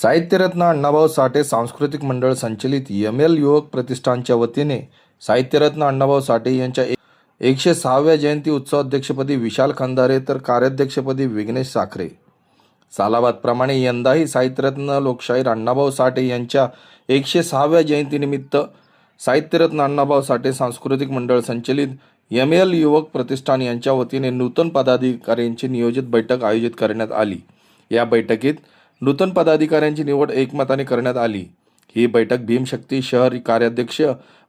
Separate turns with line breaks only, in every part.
साहित्यरत्न अण्णाभाऊ साठे सांस्कृतिक मंडळ संचलित एम.एल. युवक प्रतिष्ठानच्या वतीने साहित्यरत्न अण्णाभाऊ साठे यांच्या 106व्या जयंती उत्सवाध्यक्षपदी विशाल खंदारे तर कार्याध्यक्षपदी विघ्नेश साखरे. सालाबादप्रमाणे यंदाही साहित्यरत्न लोकशाहीर अण्णाभाऊ साठे यांच्या 106व्या जयंतीनिमित्त साहित्यरत्न अण्णाभाऊ साठे सांस्कृतिक मंडळ संचलित एम.एल. युवक प्रतिष्ठान यांच्या वतीने नूतन पदाधिकाऱ्यांची नियोजित बैठक आयोजित करण्यात आली. या बैठकीत नूतन पदाधिकाऱ्यांची निवड एकमताने करण्यात आली. ही बैठक भीमशक्ती शहर कार्याध्यक्ष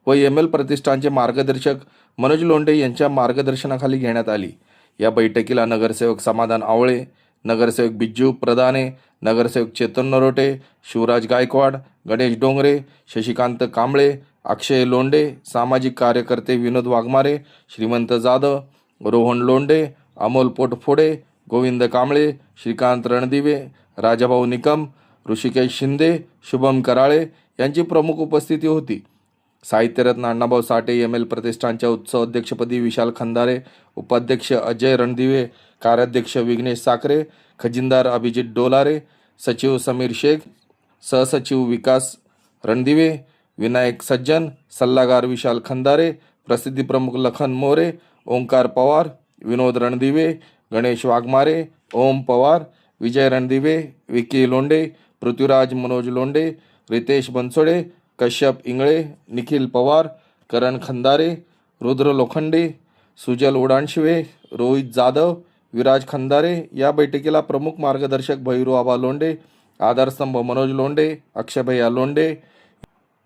व एम.एल. प्रतिष्ठानचे मार्गदर्शक मनोज लोंढे यांच्या मार्गदर्शनाखाली घेण्यात आली. या बैठकीला नगरसेवक समाधान आवळे, नगरसेवक बिज्जू प्रधाने, नगरसेवक चेतन नरोटे, शिवराज गायकवाड, गणेश डोंगरे, शशिकांत कांबळे, अक्षय लोंढे, सामाजिक कार्यकर्ते विनोद वाघमारे, श्रीमंत जाधव, रोहन लोंढे, अमोल पोटफोडे, गोविंद कांबळे, श्रीकांत रणदिवे, राजाभाऊ निकम, ऋषिकेश शिंदे, शुभम कराळे यांची प्रमुख उपस्थिती होती. साहित्यरत्न अण्णाभाऊ साठे एम.एल. प्रतिष्ठानच्या उत्सवाध्यक्षपदी विशाल खंदारे, उपाध्यक्ष अजय रणदिवे, कार्याध्यक्ष विघ्नेश साखरे, खजिनदार अभिजित डोलारे, सचिव समीर शेख, सहसचिव विकास रणदिवे, विनायक सज्जन, सल्लागार विशाल खंदारे, प्रसिद्धी प्रमुख लखन मोरे, ओंकार पवार, विनोद रणदिवे, गणेश वाघमारे, ओम पवार, विजय रणदिवे, विकी लोंढे, पृथ्वीराज मनोज लोंढे, रितेश बनसोडे, कश्यप इंगळे, निखिल पवार, करण खंदारे, रुद्र लोखंडे, सुजल उडाणशिवे, रोहित जाधव, विराज खंदारे. या बैठकीला प्रमुख मार्गदर्शक भैरू आबा लोंढे, आधारस्तंभ मनोज लोंढे, अक्षयभैया लोंढे,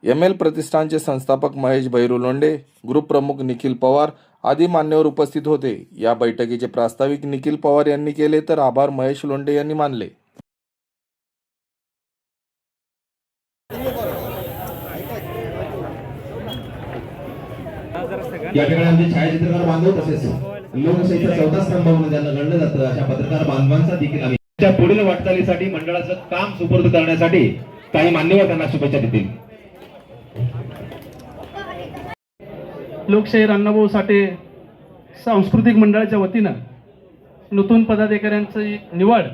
एम.एल. प्रतिष्ठानचे संस्थापक महेश भैरू लोंढे, ग्रुप प्रमुख निखिल पवार आदी मान्यवर उपस्थित होते. या बैठकीचे प्रास्ताविक निखिल पवार यांनी केले तर आभार महेश लोंढे यांनी मानले.
या ठिकाणी आमचे छायाचित्रकार बांधव तसेच लोकशाहीचा चौथा स्तंभ म्हणून ज्यांना गणलं जातं अशा पत्रकार बांधवांचा देखील आम्ही त्या पुढील वाटचालीसाठी मंडळाचं काम सुपूर्द करण्यासाठी काही मान्यवर त्यांना शुभेच्छा देतील.
लोकशाहीर अण्णाभाऊ साठे सांस्कृतिक मंडळाच्या वतीनं नूतन पदाधिकाऱ्यांची निवड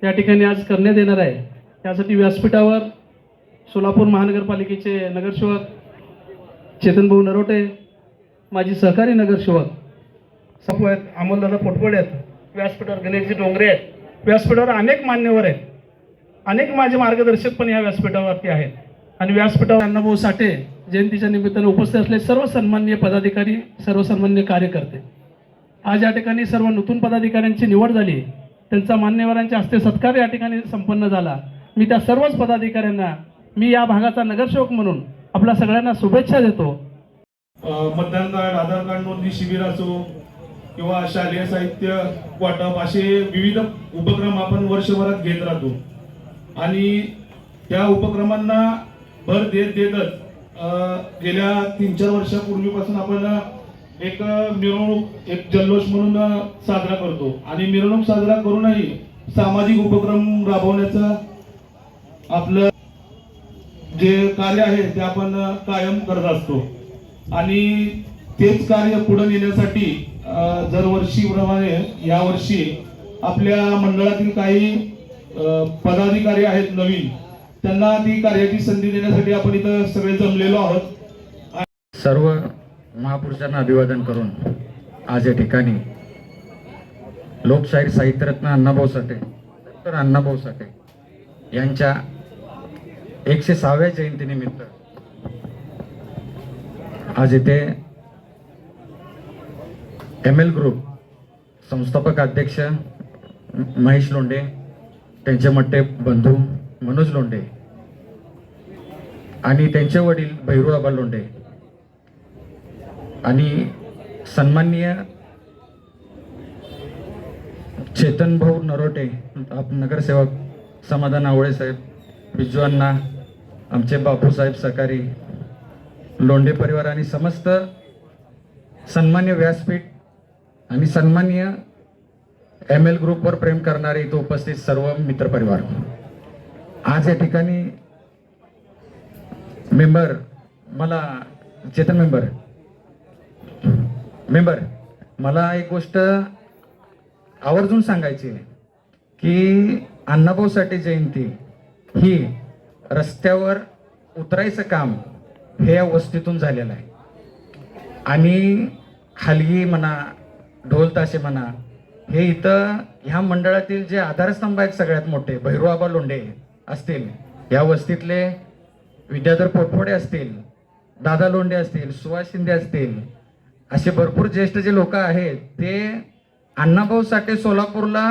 या ठिकाणी आज करण्यात येणार आहे. त्यासाठी व्यासपीठावर सोलापूर महानगरपालिकेचे नगरसेवक चेतनभाऊ नरोटे, माजी सहकारी नगरसेवक सपू आहेत, अमोलदादा पोटफोडे आहेत, व्यासपीठावर गणेशजी डोंगरे आहेत, व्यासपीठावर अनेक मान्यवर आहेत, अनेक माझे मार्गदर्शक पण या व्यासपीठावरती आहेत. आणि व्यासपीठावर अण्णाभाऊ साठे जयंतीच्या निमित्ताने उपस्थित असलेले सर्व सन्माननीय पदाधिकारी, सर्व सन्माननीय कार्यकर्ते, आज या ठिकाणी सर्व नूतन पदाधिकाऱ्यांची निवड झाली. त्यांचा मान्यवरांच्या हस्ते सत्कार या ठिकाणी संपन्न झाला. मी त्या सर्वच पदाधिकाऱ्यांना मी या भागाचा नगरसेवक म्हणून आपल्या सगळ्यांना शुभेच्छा देतो.
मतदान कार्ड, आधार कार्ड नोंदणी शिबिर असो किंवा शालेय साहित्य वाटप असे विविध उपक्रम आपण वर्षभरात घेत राहतो आणि त्या उपक्रमांना भर देतच गेल्या 3-4 वर्षापूर्वीपासून आपण एक मिरवणूक, एक जल्लोष म्हणून साजरा करतो आणि मिरवणूक साजरा करूनही सामाजिक उपक्रम राबवण्याचं आपलं जे कार्य आहे ते आपण कायम करत असतो आणि तेच कार्य पुढे नेण्यासाठी दरवर्षीप्रमाणे यावर्षी आपल्या मंडळातील काही पदाधिकारी आहेत नवीन, त्यांना ती कार्याची संधी देण्यासाठी आपण इथं सगळे जमलेलो आहोत.
सर्व महापुरुषांना अभिवादन करून आज या ठिकाणी लोकशाहीर साहित्यरत्न अण्णाभाऊ साठे तर अण्णाभाऊ साठे यांच्या 106व्या जयंतीनिमित्त आज इथे एम.एल. ग्रुप संस्थापक अध्यक्ष महेश लोंढे, त्यांचे मोठे बंधू मनोज लोंढे आणि त्यांचे वडील भैरू आबा लोंढे आणि सन्माननीय चेतनभाऊ नरोटे, नगरसेवक समाधान आवळे साहेब, बिज्जू अण्णा, आमचे बापूसाहेब सकारी, लोंढे परिवार आणि समस्त सन्मान्य व्यासपीठ आणि सन्मान्य एम.एल. ग्रुपवर प्रेम करणारे इथं उपस्थित सर्व मित्रपरिवार, आज या ठिकाणी मेंबर, मला चेतन मेंबर मला एक गोष्ट आवर्जून सांगायची आहे की अण्णाभाऊ साठे जयंती ही रस्त्यावर उतरायचं काम हे या वस्तीतून झालेलं आहे. आणि हलगी म्हणा, ढोल ताशे म्हणा, हे इथं ह्या मंडळातील जे आधारस्तंभ आहेत सगळ्यात मोठे, भैरूआबा लोंढे असतील, या वस्तीतले विद्याधर पोटफोडे असतील, दादा लोंढे असतील, सुभाष शिंदे असतील, असे भरपूर ज्येष्ठ जे लोक आहेत, ते अण्णाभाऊ साठे सोलापूरला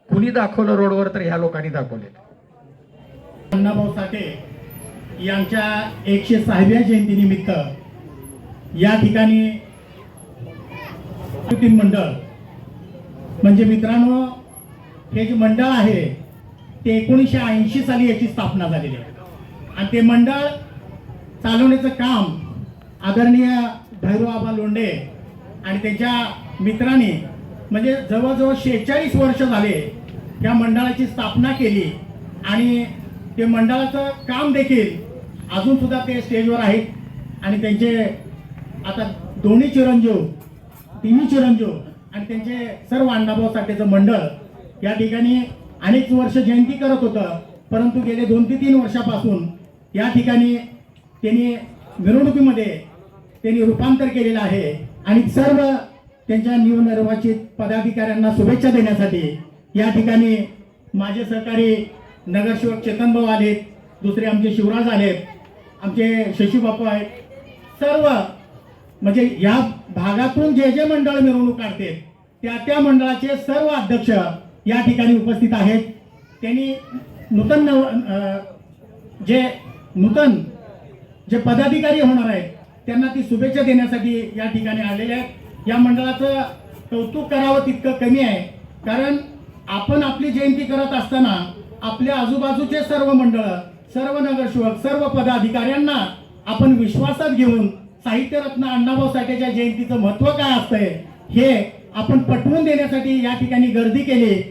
कुणी दाखवलं रोडवर, तर ह्या लोकांनी दाखवले.
अण्णाभाऊ साठे यांच्या 106व्या जयंतीनिमित्त या ठिकाणी मंडळ म्हणजे मित्रांनो, हे जे मंडळ आहे ते 1980 साली याची स्थापना झालेली आहे आणि ते मंडळ चालवण्याचं काम आदरणीय भैरूआबा लोंढे आणि त्यांच्या मित्रांनी म्हणजे जवळजवळ 46 वर्ष झाले या मंडळाची स्थापना केली आणि ते मंडळाचं काम देखील अजून सुद्धा ते स्टेजवर आहेत आणि त्यांचे आता दोन्ही चिरंजीव, तिन्ही चिरंजीव आणि त्यांचे सर्व अण्णाभाऊ साठेचं मंडळ या ठिकाणी अनेक वर्ष जयंती करत होतं, परंतु गेले 2 ते 3 वर्षापासून या ठिकाणी त्यांनी मिरवणुकीमध्ये त्यांनी रूपांतर केलेलं आहे आणि सर्व त्यांच्या निवडणुकीत पदाधिकाऱ्यांना शुभेच्छा देण्यासाठी या ठिकाणी माझे सहकारी नगरसेवक चेतन भाऊ आलेत, दुसरे आमचे शिवराज आलेत, आमचे शशीबापू आहेत, सर्व म्हणजे या भागातून जे जे मंडळ मिरवणूक काढते त्या मंडळाचे सर्व अध्यक्ष या ठिकाणी उपस्थित आहेत. त्यांनी नूतन जे पदाधिकारी होणार आहेत त्यांना ती शुभेच्छा देण्यासाठी या ठिकाणी आलेले आहेत. या मंडळाचं कौतुक करावं तितकं कमी आहे, कारण आपण आपली जयंती करत असताना आपल्या आजूबाजूचे सर्व मंडळ, सर्व नगरसेवक, सर्व पदाधिकाऱ्यांना आपण विश्वासात घेऊन साहित्यरत्न अण्णाभाऊ साठेच्या जयंतीचं महत्त्व काय असतंय हे आपण पटवून देण्यासाठी या ठिकाणी गर्दी केली.